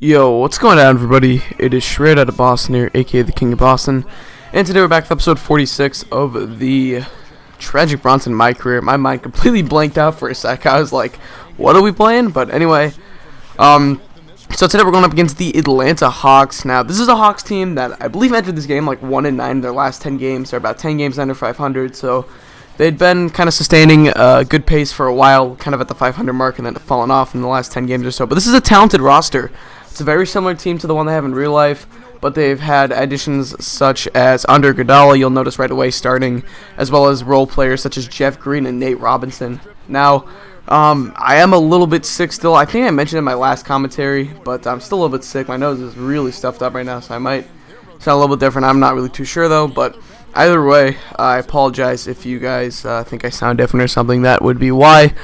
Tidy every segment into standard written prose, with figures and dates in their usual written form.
Yo, what's going on, everybody? It is Shred out of Boston here, aka the King of Boston, and today we're back with episode 46 of the tragic Bronson My Career. My mind completely blanked out for a sec. I was like, what are we playing? But anyway, so today we're going up against the Atlanta Hawks. Now, this is a Hawks team that I believe entered this game like 1-9 in their last 10 games. They're about 10 games under 500, so they'd been kind of sustaining a good pace for a while, kind of at the 500 mark, and then fallen off in the last 10 games or so. But this is a talented roster. It's a very similar team to the one they have in real life, but they've had additions such as under Iguodala, you'll notice right away starting, as well as role players such as Jeff Green and Nate Robinson. Now, I am a little bit sick still. I think I mentioned in my last commentary, but I'm still a little bit sick. My nose is really stuffed up right now, so I might sound a little bit different. I'm not really too sure, though, but either way, I apologize if you guys think I sound different or something. That would be why.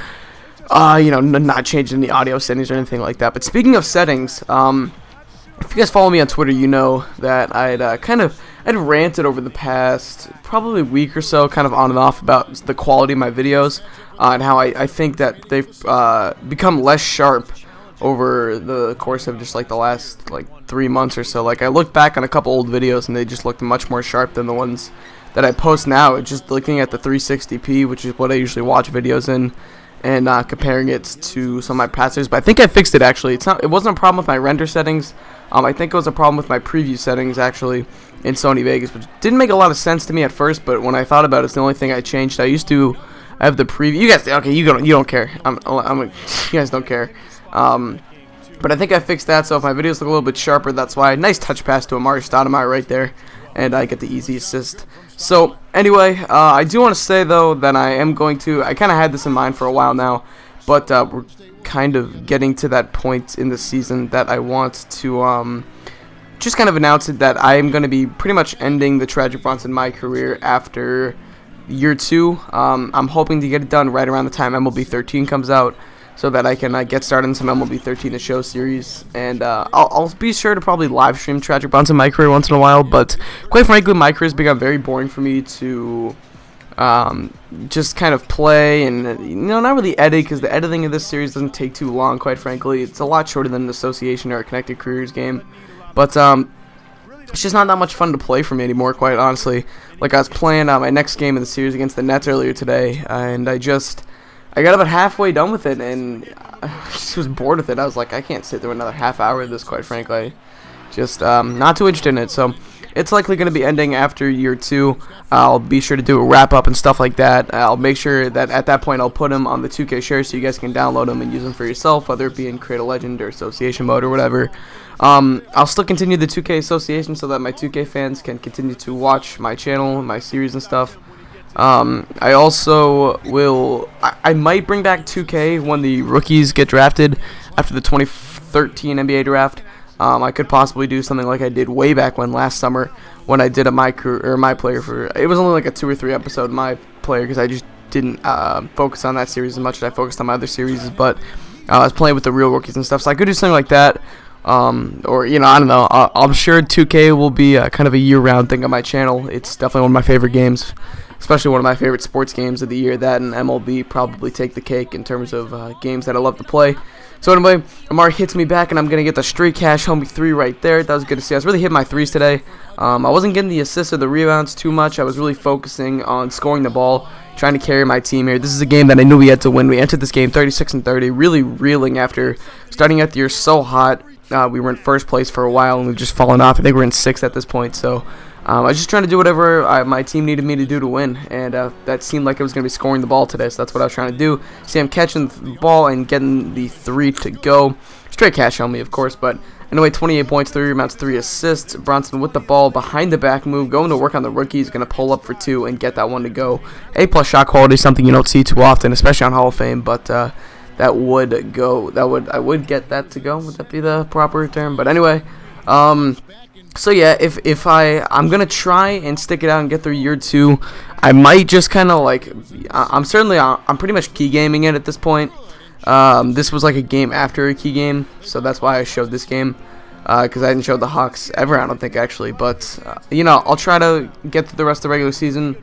Not changing the audio settings or anything like that. But speaking of settings, if you guys follow me on Twitter, you know that I'd ranted over the past probably week or so, kind of on and off, about the quality of my videos, and how I think that they've become less sharp over the course of just like the last 3 months or so. Like, I looked back on a couple old videos and they just looked much more sharp than the ones that I post now. It's just looking at the 360p, which is what I usually watch videos in, and comparing it to some of my passers. But I think I fixed it, actually. It wasn't a problem with my render settings. I think it was a problem with my preview settings, actually, in Sony Vegas, which didn't make a lot of sense to me at first, but when I thought about it, it's the only thing I changed. I used to have the preview. You guys, okay, you don't care. You guys don't care. But I think I fixed that, so if my videos look a little bit sharper, that's why. Nice touch pass to Amari Stoudemire right there, and I get the easy assist. So, anyway, I do want to say, though, that I kind of had this in mind for a while now, but we're kind of getting to that point in the season that I want to just kind of announce it, that I am going to be pretty much ending the tragic Bronson My Career after year 2. I'm hoping to get it done right around the time MLB 13 comes out, so that I can get started in some MLB 13 The Show series, and I'll be sure to probably live stream Tragic Bronson My Career once in a while, but quite frankly, My Career has become very boring for me to just kind of play, and not really edit, because the editing of this series doesn't take too long, quite frankly. It's a lot shorter than an Association or a Connected Careers game, but it's just not that much fun to play for me anymore, quite honestly. Like, I was playing my next game of the series against the Nets earlier today, and I got about halfway done with it, and I just was bored with it. I was like, I can't sit through another half hour of this, quite frankly. Just not too interested in it. So it's likely going to be ending after year 2. I'll be sure to do a wrap-up and stuff like that. I'll make sure that at that point I'll put them on the 2K share so you guys can download them and use them for yourself, whether it be in Create a Legend or Association mode or whatever. I'll still continue the 2K Association so that my 2K fans can continue to watch my channel, my series and stuff. I also will, I might bring back 2K when the rookies get drafted after the 2013 NBA draft. I could possibly do something like I did way back when last summer, when I did a My Player for, it was only like a 2 or 3 episode My Player, because I just didn't focus on that series as much as I focused on my other series, but I was playing with the real rookies and stuff, so I could do something like that. Or, I don't know, I'm sure 2K will be kind of a year-round thing on my channel. It's definitely one of my favorite games, especially one of my favorite sports games of the year. That and MLB probably take the cake in terms of games that I love to play. So anyway, Amari hits me back, and I'm going to get the straight cash homie 3 right there. That was good to see. I was really hitting my threes today. I wasn't getting the assists or the rebounds too much. I was really focusing on scoring the ball, trying to carry my team here. This is a game that I knew we had to win. We entered this game 36-30, really reeling after starting out the year so hot. We were in first place for a while, and we've just fallen off. I think we're in 6th at this point, so I was just trying to do whatever my team needed me to do to win, and that seemed like it was going to be scoring the ball today, so that's what I was trying to do. See, I'm catching the ball and getting the 3 to go. Straight cash on me, of course, but anyway, 28 points, 3 rebounds, 3 assists. Bronson with the ball behind the back move, going to work on the rookie. He's going to pull up for 2 and get that one to go. A+ shot quality, something you don't see too often, especially on Hall of Fame, but I would get that to go. Would that be the proper term? But anyway, so yeah, if I'm gonna try and stick it out and get through year 2, I might just kind of I'm pretty much key gaming it at this point. This was like a game after a key game, so that's why I showed this game, because I didn't show the Hawks ever, I don't think, actually. But I'll try to get through the rest of the regular season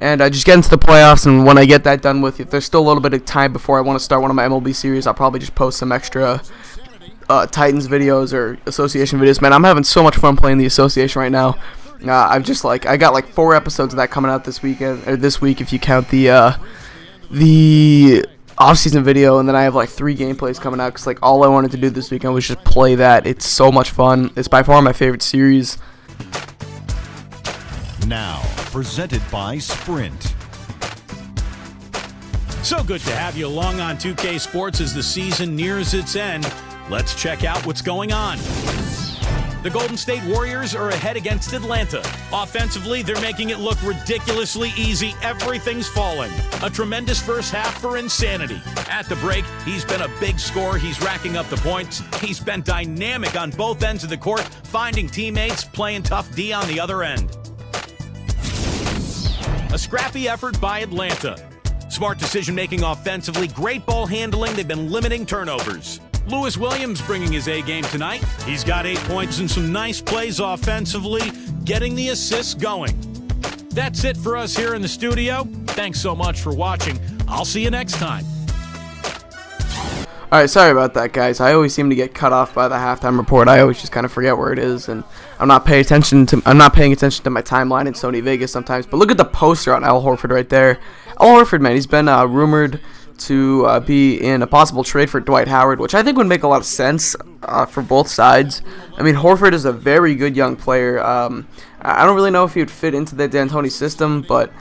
and just get into the playoffs, and when I get that done with, if there's still a little bit of time before I want to start one of my MLB series, I'll probably just post some extra Titans videos or association videos. Man, I'm having so much fun playing the association right now. I got like 4 episodes of that coming out this weekend, or this week if you count the off-season video, and then I have like 3 gameplays coming out, because like all I wanted to do this weekend was just play that. It's so much fun. It's by far my favorite series. Now presented by Sprint. So good to have you along on 2K Sports as the season nears its end. Let's check out what's going on. The Golden State Warriors are ahead against Atlanta. Offensively, they're making it look ridiculously easy. Everything's falling. A tremendous first half for insanity. At the break, he's been a big scorer. He's racking up the points. He's been dynamic on both ends of the court, finding teammates, playing tough D on the other end. A scrappy effort by Atlanta. Smart decision-making offensively, great ball handling. They've been limiting turnovers. Lewis Williams bringing his A-game tonight. He's got 8 points and some nice plays offensively, getting the assists going. That's it for us here in the studio. Thanks so much for watching. I'll see you next time. Alright, sorry about that, guys. I always seem to get cut off by the halftime report. I always just kind of forget where it is, and I'm not paying attention to my timeline in Sony Vegas sometimes. But look at the poster on Al Horford right there. Al Horford, man, he's been rumored to be in a possible trade for Dwight Howard, which I think would make a lot of sense for both sides. I mean, Horford is a very good young player. I don't really know if he would fit into the D'Antoni system, but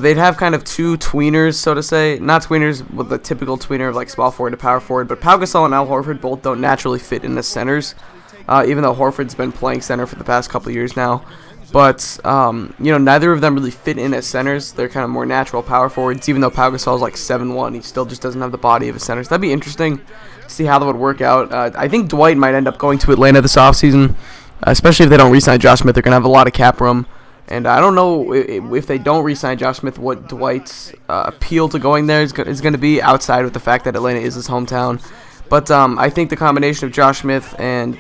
they'd have kind of 2 tweeners, so to say. Not tweeners with the typical tweener of like small forward to power forward, but Pau Gasol and Al Horford both don't naturally fit in as centers, even though Horford's been playing center for the past couple years now. But, neither of them really fit in as centers. They're kind of more natural power forwards. Even though Pau Gasol is like 7'1", he still just doesn't have the body of a center. So that'd be interesting to see how that would work out. I think Dwight might end up going to Atlanta this offseason, especially if they don't re-sign Josh Smith. They're going to have a lot of cap room. And I don't know if they don't re-sign Josh Smith, what Dwight's appeal to going there is going to be, outside of the fact that Atlanta is his hometown. But I think the combination of Josh Smith and,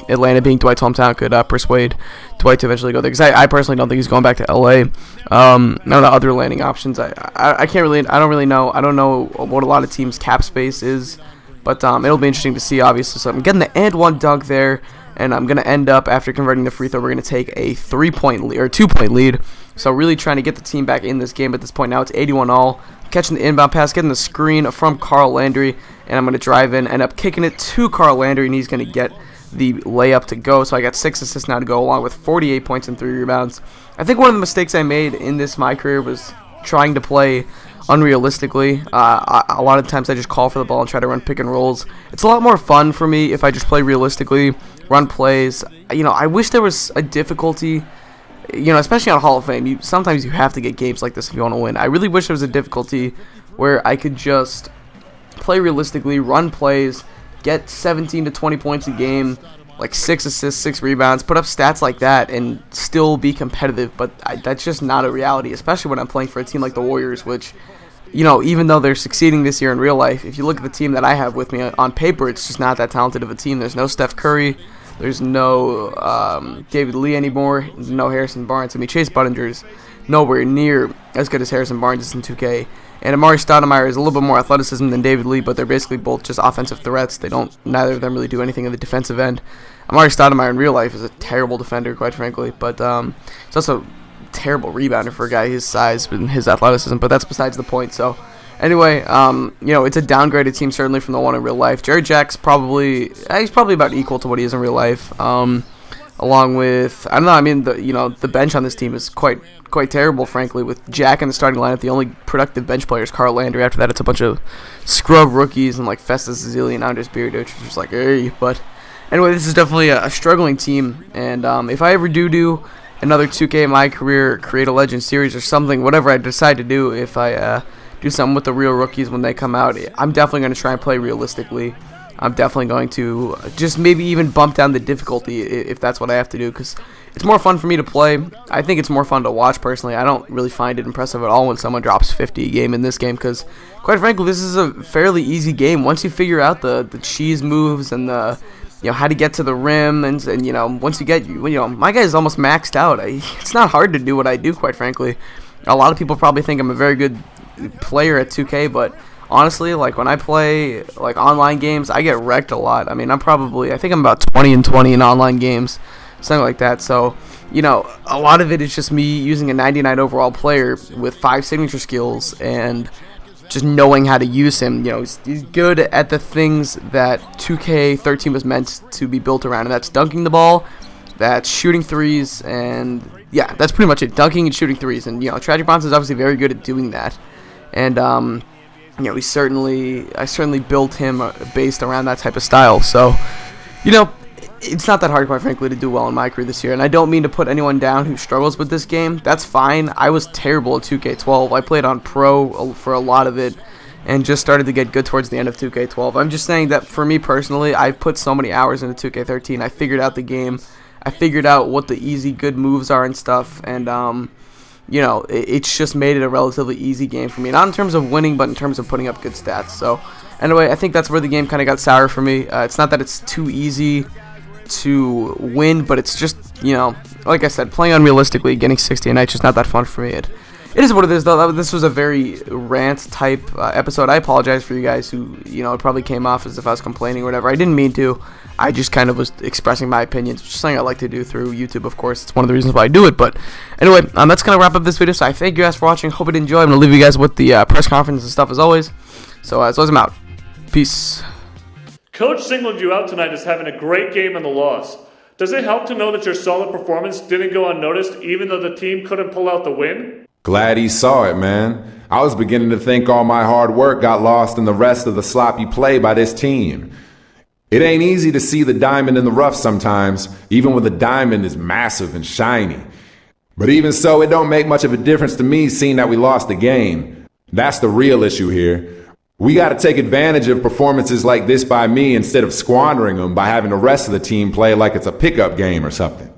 Atlanta being Dwight's hometown could persuade Dwight to eventually go there, because I personally don't think he's going back to LA. None of the other landing options, I don't know what a lot of teams' cap space is, but it'll be interesting to see, obviously. So I'm getting the and one dunk there, and I'm gonna end up, after converting the free throw, we're gonna take a 3-point lead or 2-point lead. So really trying to get the team back in this game at this point. Now it's 81-all. Catching the inbound pass, getting the screen from Carl Landry, and I'm gonna drive in, end up kicking it to Carl Landry, and he's gonna get the layup to go. So I got 6 assists now to go, along with 48 points and 3 rebounds. I think one of the mistakes I made in this my career was trying to play unrealistically. A lot of times I just call for the ball and try to run pick and rolls. It's a lot more fun for me if I just play realistically, run plays. I wish there was a difficulty, especially on Hall of Fame. Sometimes you have to get games like this if you want to win. I really wish there was a difficulty where I could just play realistically, run plays, get 17 to 20 points a game, like 6 assists, 6 rebounds, put up stats like that, and still be competitive. But that's just not a reality, especially when I'm playing for a team like the Warriors, which, even though they're succeeding this year in real life, if you look at the team that I have with me on paper, it's just not that talented of a team. There's no Steph Curry. There's no David Lee anymore. No Harrison Barnes. I mean, Chase Buddinger's nowhere near as good as Harrison Barnes is in 2K. And Amari Stoudemire is a little bit more athleticism than David Lee, but they're basically both just offensive threats. Neither of them really do anything in the defensive end. Amari Stoudemire in real life is a terrible defender, quite frankly, but he's also a terrible rebounder for a guy his size and his athleticism, but that's besides the point. So anyway, it's a downgraded team, certainly, from the one in real life. Jerry Jack's he's probably about equal to what he is in real life. Along with, I don't know, I mean, the bench on this team is quite terrible, frankly, with Jack in the starting lineup. The only productive bench player is Carl Landry. After that, it's a bunch of scrub rookies and like Festus Ezeli and Andres Beard, which is just like, hey. But anyway, this is definitely a struggling team, and if I ever do another 2K My Career Create a Legend series or something, whatever I decide to do, if I do something with the real rookies when they come out, I'm definitely going to try and play realistically. I'm definitely going to just maybe even bump down the difficulty if that's what I have to do, because it's more fun for me to play. I think it's more fun to watch, personally. I don't really find it impressive at all when someone drops 50 a game in this game, because, quite frankly, this is a fairly easy game. Once you figure out the cheese moves and the how to get to the rim, and once you get, my guy is almost maxed out. It's not hard to do what I do, quite frankly. A lot of people probably think I'm a very good player at 2K, but honestly, like when I play like online games, I get wrecked a lot. I mean, I think I'm about 20-20 in online games, something like that. So, you know, a lot of it is just me using a 99 overall player with 5 signature skills and just knowing how to use him. You know, he's good at the things that 2K13 was meant to be built around, and that's dunking the ball, that's shooting threes, and yeah, that's pretty much it. Dunking and shooting threes, and you know, Tragic Bronson is obviously very good at doing that, and you know, I certainly built him based around that type of style. So, you know, it's not that hard, quite frankly, to do well in my career this year, and I don't mean to put anyone down who struggles with this game. That's fine. I was terrible at 2K12. I played on Pro for a lot of it and just started to get good towards the end of 2K12. I'm just saying that for me personally, I've put so many hours into 2K13. I figured out the game. I figured out what the easy, good moves are and stuff, and you know, it's just made it a relatively easy game for me. Not in terms of winning, but in terms of putting up good stats. So, anyway, I think that's where the game kind of got sour for me. It's not that it's too easy to win, but it's just, you know, like I said, playing unrealistically, getting 60 a night's just not that fun for me. It is what it is, though. This was a very rant-type episode. I apologize for you guys who, you know, it probably came off as if I was complaining or whatever. I didn't mean to. I just kind of was expressing my opinions, which is something I like to do through YouTube, of course. It's one of the reasons why I do it. But anyway, that's going to wrap up this video. So I thank you guys for watching. Hope you did enjoy. I'm going to leave you guys with the press conference and stuff as always. So as always, I'm out. Peace. Coach singled you out tonight as having a great game in the loss. Does it help to know that your solid performance didn't go unnoticed even though the team couldn't pull out the win? Glad he saw it, man. I was beginning to think all my hard work got lost in the rest of the sloppy play by this team. It ain't easy to see the diamond in the rough sometimes, even when the diamond is massive and shiny. But even so, it don't make much of a difference to me seeing that we lost the game. That's the real issue here. We got to take advantage of performances like this by me instead of squandering them by having the rest of the team play like it's a pickup game or something.